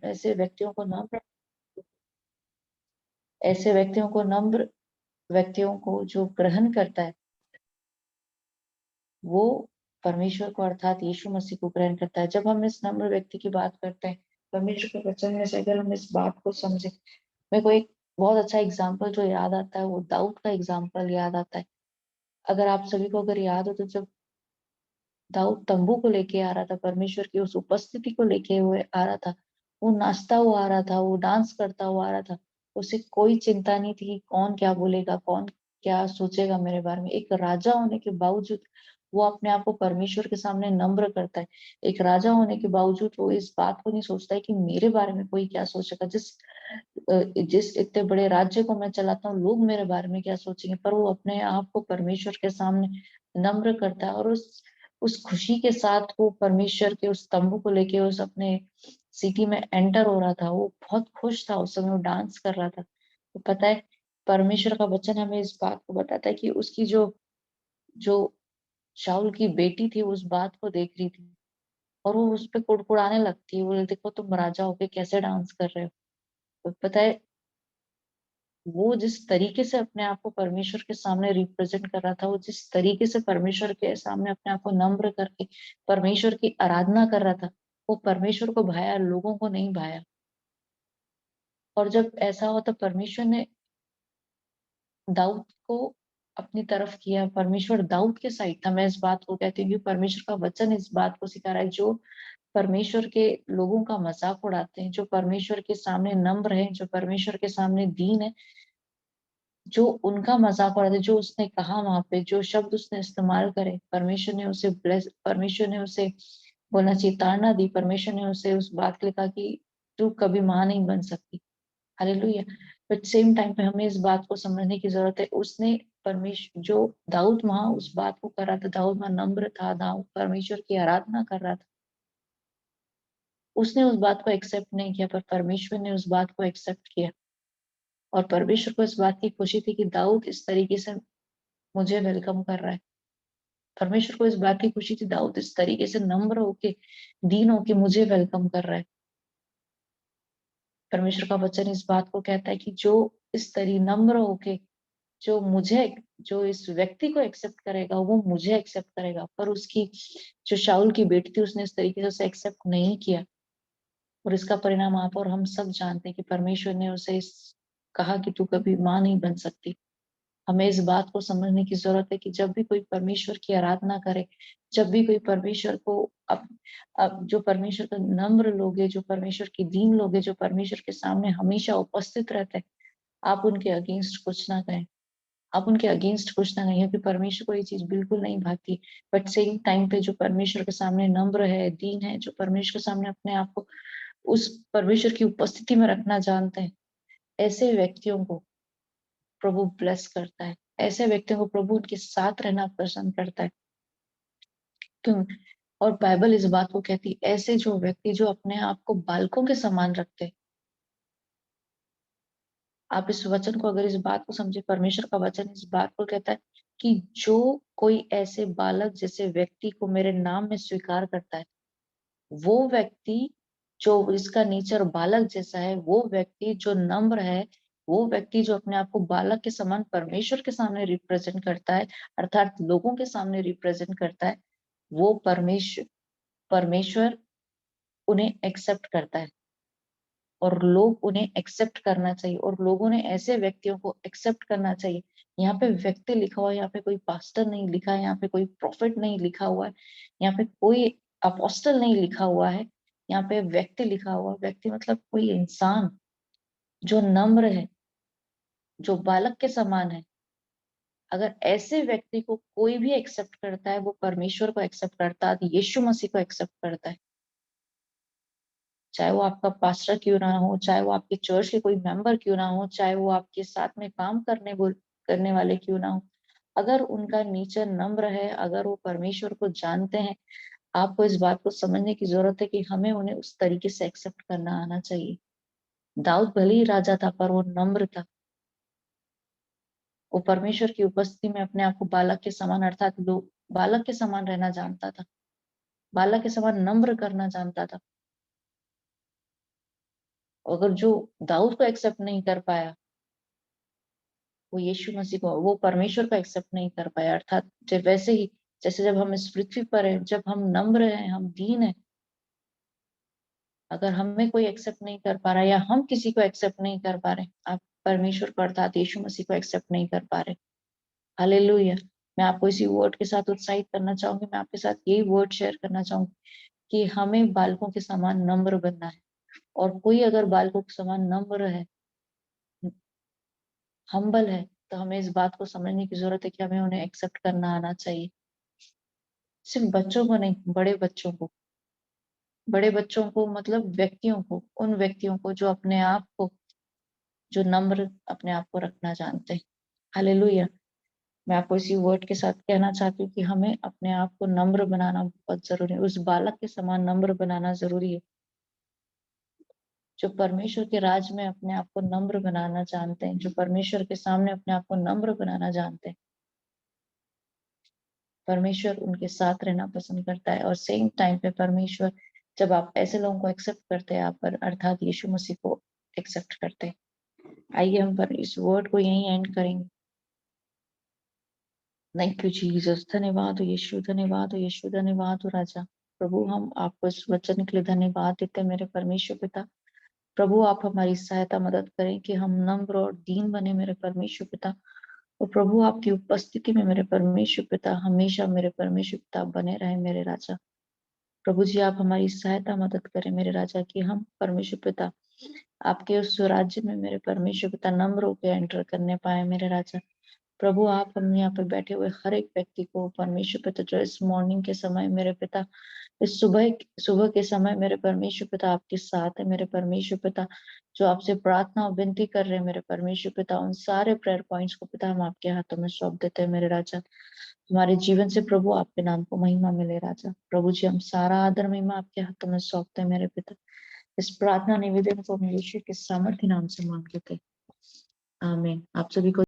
ऐसे व्यक्तियों को नम्र ऐसे व्यक्तियों को नम्र व्यक्तियों को जो ग्रहण करता है वो परमेश्वर को अर्थात यीशु मसीह को ग्रहण करता है। जब हम इस नम्र व्यक्ति की बात करते हैं परमेश्वर के वचन में से, अगर हम इस बात को समझे, मेरे को एक बहुत अच्छा एग्जाम्पल जो याद आता है वो दाऊद का एग्जाम्पल याद आता है। अगर आप सभी को अगर याद हो तो जब दाऊद तंबू को लेके आ रहा था, परमेश्वर की उस उपस्थिति को लेके हुए आ रहा था, वो नाचता हुआ आ रहा था, वो डांस करता हुआ आ रहा था, उसे कोई चिंता नहीं थी कि कौन क्या बोलेगा, कौन क्या सोचेगा मेरे बारे में। एक राजा होने के बावजूद वो अपने आप को परमेश्वर के सामने नम्र करता है। एक राजा होने के बावजूद वो इस बात को नहीं सोचता है कि मेरे बारे में कोई क्या सोचेगा, जिस इतने बड़े राज्य को मैं चलाता हूँ लोग मेरे बारे में क्या सोचेंगे, पर वो अपने आप को परमेश्वर के सामने नम्र करता है। और उस खुशी के साथ वो परमेश्वर के उस तंबू को लेके उस अपने सिटी में एंटर हो रहा था, वो बहुत खुश था उस समय, वो डांस कर रहा था। तो पता है परमेश्वर का वचन हमें इस बात को बताता है कि उसकी जो जो शाऊल की बेटी थी उस बात को देख रही थी और वो उस पे कुड़कुड़ाने लगती है, बोले देखो तुम राजा होके कैसे डांस कर रहे हो। तो पता है वो जिस तरीके से अपने आप को परमेश्वर के सामने रिप्रेजेंट कर रहा था, वो जिस तरीके से परमेश्वर के सामने अपने आप को नम्र करके परमेश्वर की आराधना कर रहा था, वो परमेश्वर को भाया, लोगों को नहीं भाया। और जब ऐसा हुआ तो परमेश्वर ने दाऊद को अपनी तरफ किया, परमेश्वर दाऊद के साइड था। मैं इस बात को कहती हूँ कि परमेश्वर का वचन इस बात को सिखा रहा है, जो परमेश्वर के लोगों का मजाक उड़ाते हैं, जो परमेश्वर के सामने नम्र है, जो परमेश्वर के सामने दीन है, जो उनका मजाक उड़ाते, जो उसने कहा वहां पे, जो शब्द उसने इस्तेमाल करे, परमेश्वर ने उसे ब्लेस, परमेश्वर ने उसे बोलना चाहिए ताड़ना दी, परमेश्वर ने उसे उस बात के लिए कहा कि तू कभी मां नहीं बन सकती। हालेलुया। बट सेम टाइम पे हमें इस बात को समझने की जरूरत है, उसने परमेश्वर जो दाऊद वहां उस बात को कर रहा था, दाऊद वहां नम्र था, दाऊद परमेश्वर की आराधना कर रहा था, उसने उस बात को एक्सेप्ट नहीं किया, पर परमेश्वर ने उस बात को एक्सेप्ट किया। और परमेश्वर को इस बात की खुशी थी कि दाऊद इस तरीके से मुझे वेलकम कर रहा है। परमेश्वर को इस बात की खुशी थी दाऊद इस तरीके से नम्र होके दीन होके मुझे वेलकम कर रहा है। परमेश्वर का वचन इस बात को कहता है कि जो इस तरी नम्र होके जो मुझे जो इस व्यक्ति को एक्सेप्ट करेगा वो मुझे एक्सेप्ट करेगा। पर उसकी जो शाऊल की बेटी थी उसने इस तरीके से उसे एक्सेप्ट नहीं किया, और इसका परिणाम आप और हम सब जानते हैं कि परमेश्वर ने उसे कहा कि तू कभी मां नहीं बन सकती। हमें इस बात को समझने की जरूरत है कि जब भी कोई परमेश्वर की आराधना करे, जब भी कोई परमेश्वर को अब जो परमेश्वर का नम्र लोग हैं, जो परमेश्वर की दीन लोग हैं, जो परमेश्वर के सामने हमेशा उपस्थित रहते हैं, आप उनके अगेंस्ट कुछ ना कहें, आप उनके अगेंस्ट कुछ ना कहें, क्योंकि परमेश्वर को ये चीज बिल्कुल नहीं भाती। बट सेम टाइम पे जो परमेश्वर के सामने नम्र है, दीन है, जो परमेश्वर के सामने अपने आप को उस परमेश्वर की उपस्थिति में रखना जानते हैं, ऐसे व्यक्तियों को प्रभु ब्लेस करता है। ऐसे व्यक्तियों को प्रभु उनके साथ रहना पसंद करता है। क्यों? और बाइबल इस बात को कहती है, ऐसे जो व्यक्ति जो अपने आप को बालकों के समान रखते हैं। आप इस वचन को अगर इस बात को समझे, परमेश्वर का वचन इस बात को कहता है कि जो कोई ऐसे बालक जैसे व्यक्ति को मेरे नाम में स्वीकार करता है, वो व्यक्ति जो इसका नेचर बालक जैसा है, वो व्यक्ति जो नम्र है, वो व्यक्ति जो अपने आप को बालक के समान परमेश्वर के सामने रिप्रेजेंट करता है, अर्थात लोगों के सामने रिप्रेजेंट करता है, वो परमेश्वर परमेश्वर उन्हें एक्सेप्ट करता है। और लोग उन्हें एक्सेप्ट करना चाहिए, और लोगों ने ऐसे व्यक्तियों को एक्सेप्ट करना चाहिए। यहाँ पे व्यक्ति लिखा हुआ है, यहाँ पे कोई पास्टर नहीं लिखा है, यहाँ पे कोई प्रॉफिट नहीं लिखा हुआ है, यहाँ पे कोई अपोस्टल नहीं लिखा हुआ है, यहाँ पे व्यक्ति लिखा हुआ है। व्यक्ति मतलब कोई इंसान जो नम्र है, जो बालक के समान है। अगर ऐसे व्यक्ति को कोई भी एक्सेप्ट करता है, वो परमेश्वर को एक्सेप्ट करता है, यीशु मसीह को एक्सेप्ट करता है। चाहे वो आपका पास्टर क्यों ना हो, चाहे वो आपके चर्च के कोई मेंबर क्यों ना हो, चाहे वो आपके साथ में काम करने वाले क्यों ना हो, अगर उनका नेचर नम्र है, अगर वो परमेश्वर को जानते हैं, आपको इस बात को समझने की जरूरत है कि हमें उन्हें उस तरीके से एक्सेप्ट करना आना चाहिए। दाऊद भले ही राजा था, पर वो नम्र था। वो परमेश्वर की उपस्थिति में अपने आप को बालक के समान, अर्थात लोग बालक के समान रहना जानता था, बालक के समान नम्र करना जानता था। अगर जो दाऊद को एक्सेप्ट नहीं कर पाया, वो यीशु मसीह को, वो परमेश्वर को एक्सेप्ट नहीं कर पाया, अर्थात जब वैसे ही जैसे जब हम इस पृथ्वी पर हैं, जब हम नम्र हैं, हम दीन हैं, अगर हमें कोई एक्सेप्ट नहीं कर पा रहा या हम किसी को एक्सेप्ट नहीं कर पा रहे, आप परमेश्वर को अर्थात यीशु मसीह को एक्सेप्ट नहीं कर पा रहे, हालेलुया। मैं आपको इसी वर्ड के साथ उत्साहित करना चाहूंगी, मैं आपके साथ यही वर्ड शेयर करना चाहूंगी कि हमें बालकों के समान नम्र बनना है। और कोई अगर बालकों के समान नम्र है, हम्बल है, तो हमें इस बात को समझने की जरूरत है कि हमें उन्हें एक्सेप्ट करना आना चाहिए। सिर्फ बच्चों को नहीं, बड़े बच्चों को मतलब व्यक्तियों को, उन व्यक्तियों को जो अपने आप को, जो नम्र अपने आप को रखना जानते हैं। हालेलुया। मैं आपको इसी वर्ड के साथ कहना चाहती हूँ कि हमें अपने आप को नम्र बनाना बहुत जरूरी है, उस बालक के समान नम्र बनाना जरूरी है, जो परमेश्वर के राज में अपने आप को नम्र बनाना जानते हैं, जो परमेश्वर के सामने अपने आप को नम्र बनाना जानते हैं। परमेश्वर उनके साथ रहना पसंद करता है, और सेम टाइम पे परमेश्वर, जब आप ऐसे लोगों को एक्सेप्ट करते हैं, आप पर अर्थात यीशु मसीह को एक्सेप्ट करते हैं। आइए हम पर इस वर्ड को यहीं एंड करेंगे। थैंक यू जीसस, धन्यवाद हो यीशु, धन्यवाद हो यीशु, धन्यवाद हो राजा। प्रभु हम आपको इस वचन के लिए धन्यवाद देते हैं मेरे परमेश्वर पिता। प्रभु आप हमारी सहायता मदद करें कि हम नम्र और दीन बने मेरे परमेश्वर पिता। और प्रभु आपकी उपस्थिति में मेरे परमेश्वर पिता हमेशा मेरे परमेश्वर पिता बने रहे मेरे राजा। प्रभु जी आप हमारी सहायता मदद करें मेरे राजा कि हम परमेश्वर पिता आपके उस राज्य में मेरे परमेश्वर पिता नम्र होकर एंटर करने पाए मेरे राजा। प्रभु आप हम यहाँ पे बैठे हुए हर एक व्यक्ति को परमेश्वर पिता, जो इस मॉर्निंग के समय मेरे पिता, इस सुबह सुबह के समय मेरे परमेश्वर पिता आपके साथ है मेरे परमेश्वर पिता, जो आपसे प्रार्थना और विनती कर रहे हैं मेरे परमेश्वर पिता, उन सारे प्रेयर पॉइंट्स को पिता हम आपके हाथों में सौंप देते हैं मेरे राजा। हमारे जीवन से प्रभु आपके नाम को महिमा मिले राजा। प्रभु जी हम सारा आदर महिमा आपके हाथों में सौंपते हैं मेरे पिता। इस प्रार्थना निवेदन को हम यीशु के सामर्थ्य नाम से मांग लेते हैं, आमीन। आप सभी को